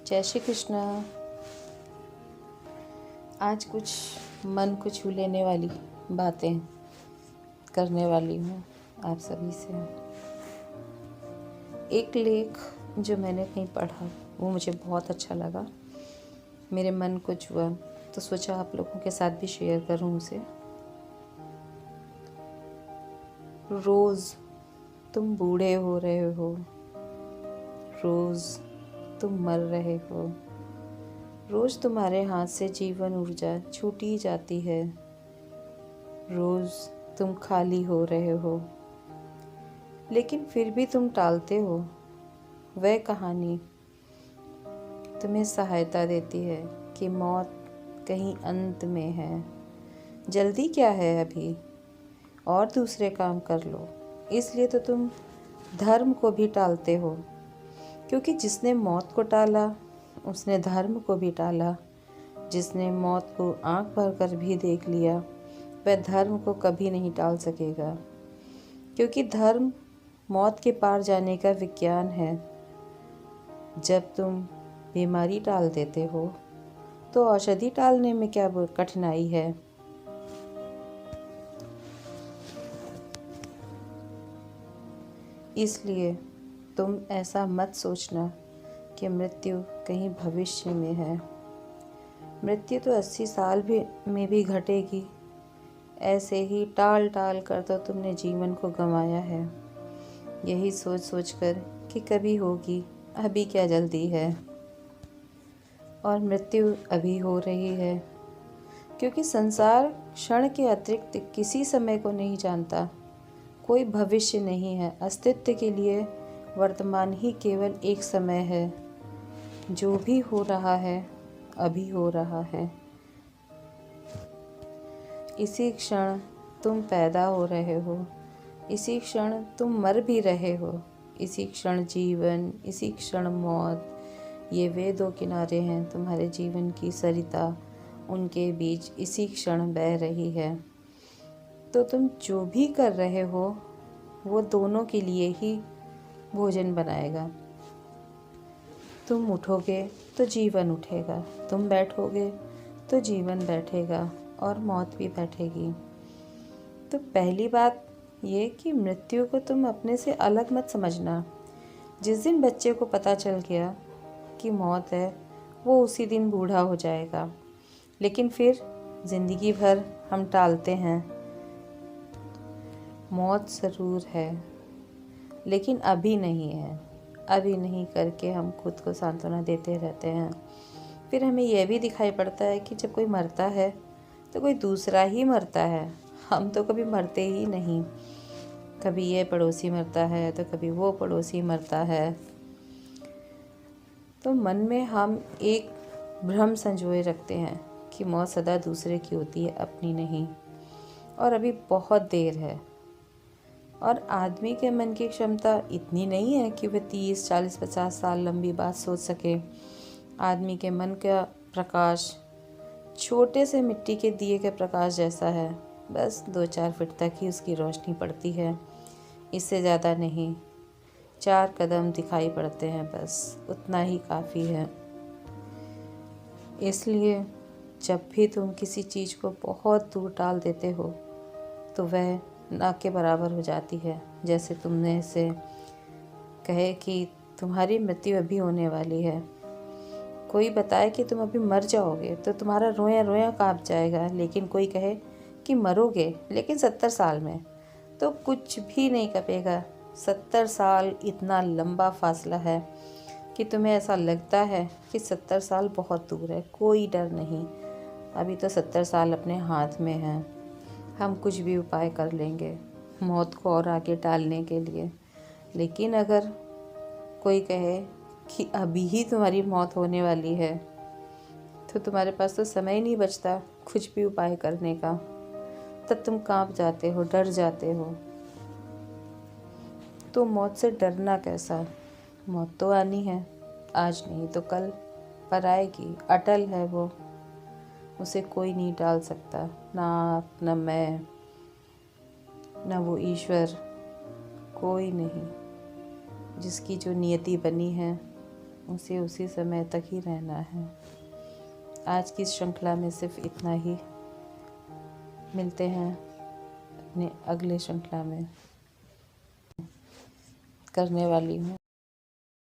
जय श्री कृष्णा। आज कुछ मन को छू लेने वाली बातें करने वाली हूँ आप सभी से। एक लेख जो मैंने कहीं पढ़ा वो मुझे बहुत अच्छा लगा, मेरे मन को छुआ, तो सोचा आप लोगों के साथ भी शेयर करूँ उसे। रोज़ तुम बूढ़े हो रहे हो, रोज़ तुम मर रहे हो, रोज़ तुम्हारे हाथ से जीवन ऊर्जा छूटी जाती है, रोज़ तुम खाली हो रहे हो, लेकिन फिर भी तुम टालते हो। वह कहानी तुम्हें सहायता देती है कि मौत कहीं अंत में है, जल्दी क्या है अभी, और दूसरे काम कर लो। इसलिए तो तुम धर्म को भी टालते हो, क्योंकि जिसने मौत को टाला उसने धर्म को भी टाला। जिसने मौत को आंख भर कर भी देख लिया वह धर्म को कभी नहीं टाल सकेगा, क्योंकि धर्म मौत के पार जाने का विज्ञान है। जब तुम बीमारी टाल देते हो तो औषधि टालने में क्या कठिनाई है। इसलिए तुम ऐसा मत सोचना कि मृत्यु कहीं भविष्य में है। मृत्यु तो 80 साल में भी घटेगी। ऐसे ही टाल टाल कर तो तुमने जीवन को गंवाया है, यही सोच सोच कर कि कभी होगी, अभी क्या जल्दी है। और मृत्यु अभी हो रही है, क्योंकि संसार क्षण के अतिरिक्त किसी समय को नहीं जानता। कोई भविष्य नहीं है। अस्तित्व के लिए वर्तमान ही केवल एक समय है। जो भी हो रहा है अभी हो रहा है। इसी क्षण तुम पैदा हो रहे हो, इसी क्षण तुम मर भी रहे हो। इसी क्षण जीवन, इसी क्षण मौत, ये वे दो किनारे हैं तुम्हारे जीवन की सरिता, उनके बीच इसी क्षण बह रही है। तो तुम जो भी कर रहे हो वो दोनों के लिए ही भोजन बनाएगा। तुम उठोगे तो जीवन उठेगा, तुम बैठोगे तो जीवन बैठेगा, और मौत भी बैठेगी। तो पहली बात ये कि मृत्यु को तुम अपने से अलग मत समझना। जिस दिन बच्चे को पता चल गया कि मौत है वो उसी दिन बूढ़ा हो जाएगा, लेकिन फिर ज़िंदगी भर हम टालते हैं। मौत ज़रूर है, लेकिन अभी नहीं है। अभी नहीं करके हम खुद को सांत्वना देते रहते हैं। फिर हमें यह भी दिखाई पड़ता है कि जब कोई मरता है तो कोई दूसरा ही मरता है, हम तो कभी मरते ही नहीं। कभी ये पड़ोसी मरता है तो कभी वो पड़ोसी मरता है। तो मन में हम एक भ्रम संजोए रखते हैं कि मौत सदा दूसरे की होती है, अपनी नहीं, और अभी बहुत देर है। और आदमी के मन की क्षमता इतनी नहीं है कि वह 30, 40, 50 साल लंबी बात सोच सके। आदमी के मन का प्रकाश छोटे से मिट्टी के दिए के प्रकाश जैसा है, बस 2-4 फीट तक ही उसकी रोशनी पड़ती है, इससे ज़्यादा नहीं। 4 कदम दिखाई पड़ते हैं, बस उतना ही काफ़ी है। इसलिए जब भी तुम किसी चीज़ को बहुत दूर टाल देते हो तो वह ना के बराबर हो जाती है। जैसे तुमने इसे कहे कि तुम्हारी मृत्यु अभी होने वाली है, कोई बताए कि तुम अभी मर जाओगे तो तुम्हारा रोया रोया काँप जाएगा। लेकिन कोई कहे कि मरोगे लेकिन 70 साल में, तो कुछ भी नहीं कपेगा। 70 साल इतना लंबा फासला है कि तुम्हें ऐसा लगता है कि 70 साल बहुत दूर है। कोई डर नहीं, अभी तो 70 साल अपने हाथ में है। हम कुछ भी उपाय कर लेंगे मौत को और आगे टालने के लिए। लेकिन अगर कोई कहे कि अभी ही तुम्हारी मौत होने वाली है तो तुम्हारे पास तो समय ही नहीं बचता कुछ भी उपाय करने का। तब तुम कांप जाते हो, डर जाते हो। तो मौत से डरना कैसा? मौत तो आनी है, आज नहीं तो कल, पर आएगी, अटल है वो, उसे कोई नहीं टाल सकता। ना आप, ना मैं, ना वो ईश्वर, कोई नहीं। जिसकी जो नियति बनी है उसे उसी समय तक ही रहना है। आज की इस श्रृंखला में सिर्फ इतना ही। मिलते हैं अपने अगले श्रृंखला में। करने वाली हूँ।